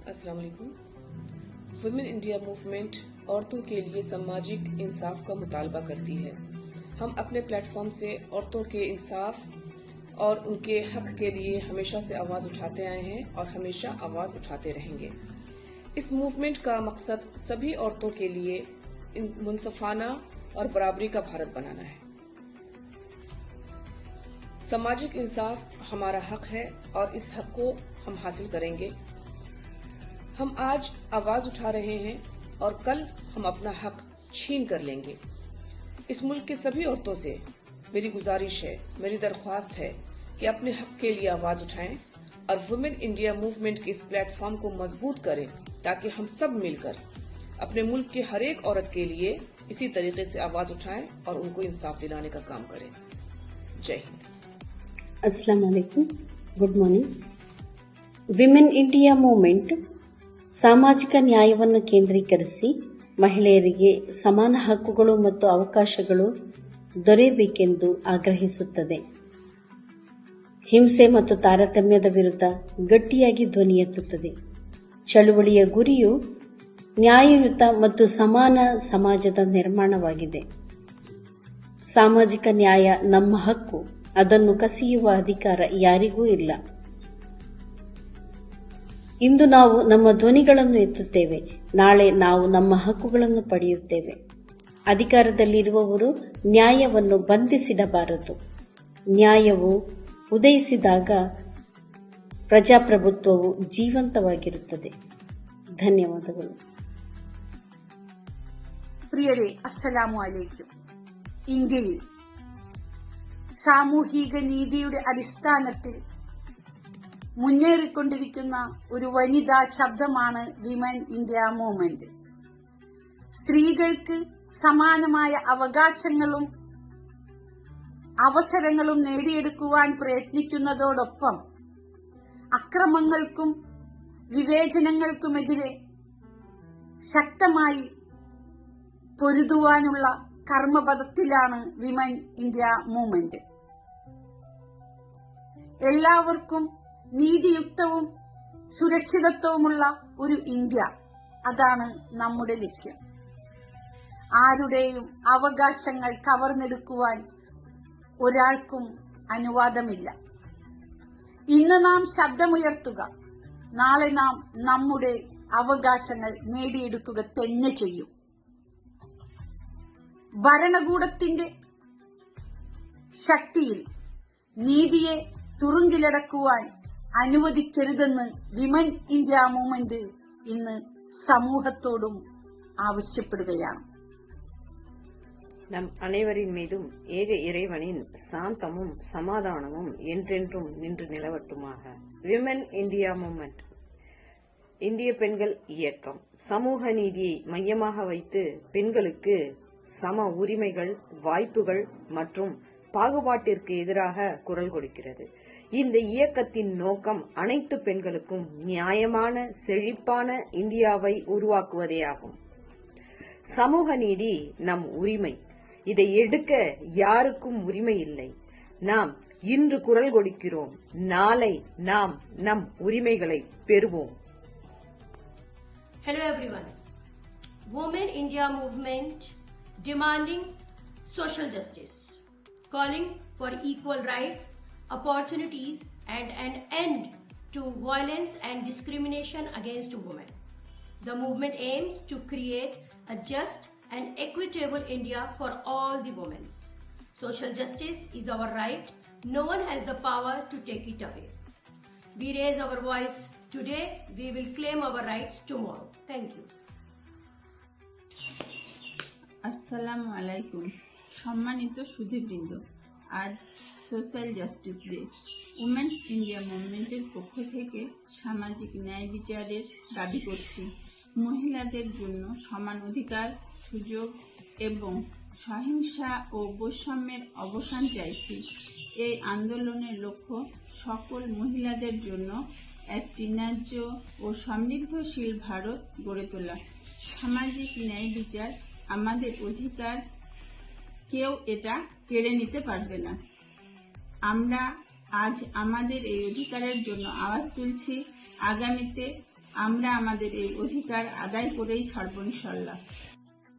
अस्सलाम वालेकुम। Women India movement औरतों के लिए सामाजिक इंसाफ का मुतालबा करती है। हम अपने प्लेटफॉर्म से औरतों के इंसाफ और उनके हक के लिए हमेशा से आवाज़ उठाते आए हैं और हमेशा आवाज़ उठाते रहेंगे। इस मूवमेंट का मकसद सभी औरतों के लिए मुनसफाना और बराबरी का भारत बनाना है। सामाजिक इंसाफ हमारा हक है और इस हक को हम हासिल करेंगे। हम आज आवाज उठा रहे हैं और कल हम अपना हक छीन कर लेंगे। इस मुल्क के सभी औरतों से मेरी गुजारिश है, मेरी दरख्वास्त है कि अपने हक के लिए आवाज उठाएं और वुमेन इंडिया मूवमेंट के इस प्लेटफॉर्म को मजबूत करें ताकि हम सब मिलकर अपने मुल्क के हर एक औरत के लिए इसी तरीके से आवाज उठाएं और उनको इंसाफ दिलाने का काम करें। जय हिंद। अस्सलाम वालेकुम, good morning. Women India movement ಸಾಮಾಜಿಕ ನ್ಯಾಯವನ್ನು ಕೇಂದ್ರೀಕರಿಸಿ ಮಹಿಳೆಯರಿಗೆ ಸಮಾನ ಹಕ್ಕುಗಳು ಮತ್ತು ಅವಕಾಶಗಳು ದೊರೆಯಬೇಕೆಂದು ಆಗ್ರಹಿಸುತ್ತದೆ. ಹಿಂಸೆ ಮತ್ತು ತಾರತಮ್ಯದ ವಿರುದ್ಧ ಗಟ್ಟಿಯಾಗಿ ಧ್ವನಿ ಎತ್ತುತ್ತದೆ. ಚಳುವಳಿಯ ಗುರಿಯು ನ್ಯಾಯಯುತ ಮತ್ತು ಸಮಾನ ಸಮಾಜದ ನಿರ್ಮಾಣವಾಗಿದೆ. ಸಾಮಾಜಿಕ ನ್ಯಾಯ ನಮ್ಮ ಹಕ್ಕು, ಅದನ್ನು ಕಸಿಯುವ ಅಧಿಕಾರ ಯಾರಿಗೂ ಇಲ್ಲ. ಇಂದು ನಾವು ನಮ್ಮ ಧ್ವನಿಗಳನ್ನು ಎತ್ತುತ್ತೇವೆ, ನಾಳೆ ನಾವು ನಮ್ಮ ಹಕ್ಕುಗಳನ್ನು ಪಡೆಯುತ್ತೇವೆ. ಅಧಿಕಾರದಲ್ಲಿರುವವರು ನ್ಯಾಯವನ್ನು ಬಂಧಿಸಿಡಬಾರದು. ನ್ಯಾಯವು ಉದಯಿಸಿದಾಗ ಪ್ರಜಾಪ್ರಭುತ್ವವು ಜೀವಂತವಾಗಿರುತ್ತದೆ. ಧನ್ಯವಾದಗಳು. പ്രിയരെ, അസ്സലാമു അലൈക്കും. ഇന്ത്യയിൽ സാമൂഹിക നീതിയുടെ അടിസ്ഥാനത്തിൽ മുന്നേറിക്കൊണ്ടിരിക്കുന്ന ഒരു വനിതാ ശബ്ദമാണ് വിമൻ ഇന്ത്യ മൂവ്മെന്റ്. സ്ത്രീകൾക്ക് സമാനമായ അവകാശങ്ങളും അവസരങ്ങളും നേടിയെടുക്കുവാൻ പ്രയത്നിക്കുന്നതോടൊപ്പം അക്രമങ്ങൾക്കും വിവേചനങ്ങൾക്കുമെതിരെ ശക്തമായി പൊരുതുവാനുള്ള കർമ്മപഥത്തിലാണ് വിമൻ ഇന്ത്യ മൂവ്മെന്റ്. എല്ലാവർക്കും നീതിയുക്തവും സുരക്ഷിതത്വവുമുള്ള ഒരു ഇന്ത്യ, അതാണ് നമ്മുടെ ലക്ഷ്യം. ആരുടെയും അവകാശങ്ങൾ കവർന്നെടുക്കുവാൻ ഒരാൾക്കും അനുവാദമില്ല. ഇന്ന് നാം ശബ്ദമുയർത്തുക, നാളെ നാം നമ്മുടെ അവകാശങ്ങൾ നേടിയെടുക്കുക തന്നെ ചെയ്യും. ഭരണകൂടത്തിന്റെ ശക്തിയിൽ നീതിയെ തുറുങ്കിലടക്കുവാൻ അനുവദിക്കരുതെന്ന് വിമൻ ഇന്ത്യ മൂവ്മെന്റ് ഇന്ന് സമൂഹത്തോടും ஆவசியப்படுகையாம். நம் அனைவரின் மீதும் ஏக இறைவனின் சாந்தமும் சமாதானமும் என்றென்றும் நின்று நிலவட்டுமாக. விமன் இந்தியா மூவ்மெண்ட் இந்திய பெண்கள் இயக்கம் சமூக நீதியை மையமாக வைத்து பெண்களுக்கு சம உரிமைகள், வாய்ப்புகள் மற்றும் பாகுபாட்டிற்கு எதிராக குரல் கொடுக்கிறது. இந்த இயக்கத்தின் நோக்கம் அனைத்து பெண்களுக்கும் நியாயமான, செழிப்பான இந்தியாவை உருவாக்குவதேயாகும். சமூக நீதி நம் உரிமை. இதை எடுக்க யாருக்கும் உரிமை இல்லை. நாம் இன்று குரல் கொடுக்கிறோம், நாளை நாம் நம் உரிமைகளை பெறுவோம். Hello everyone. Women India movement demanding social justice, calling for equal rights, opportunities and an end to violence and discrimination against women. The movement aims to create a just and equitable India for all the women. Social justice is our right. No one has the power to take it away. We raise our voice today. We will claim our rights tomorrow. Thank you. আসসালামু আলাইকুম। সম্মানিত সুধীবৃন্দ, আজ social justice day. Women's India মুভমেন্টের পক্ষ থেকে সামাজিক ন্যায় বিচারের দাবি করছি। মহিলাদের জন্য সমান অধিকার, সুযোগ এবং সহিংসা ও বৈষম্যের অবসান চাইছি। এই আন্দোলনের লক্ষ্য সকল মহিলাদের জন্য একটি ন্যায্য ও সমৃদ্ধশীল ভারত গড়ে তোলা। সামাজিক ন্যায় বিচার আমাদের অধিকার, কেউ এটা কেড়ে নিতে পারবে না। আমরা আজ আমাদের এই অধিকারের জন্য আওয়াজ তুলছি। আগামীতে আমরা আমাদের এই অধিকার আদায় করেই ছাড়ব ইনশাল্লাহ।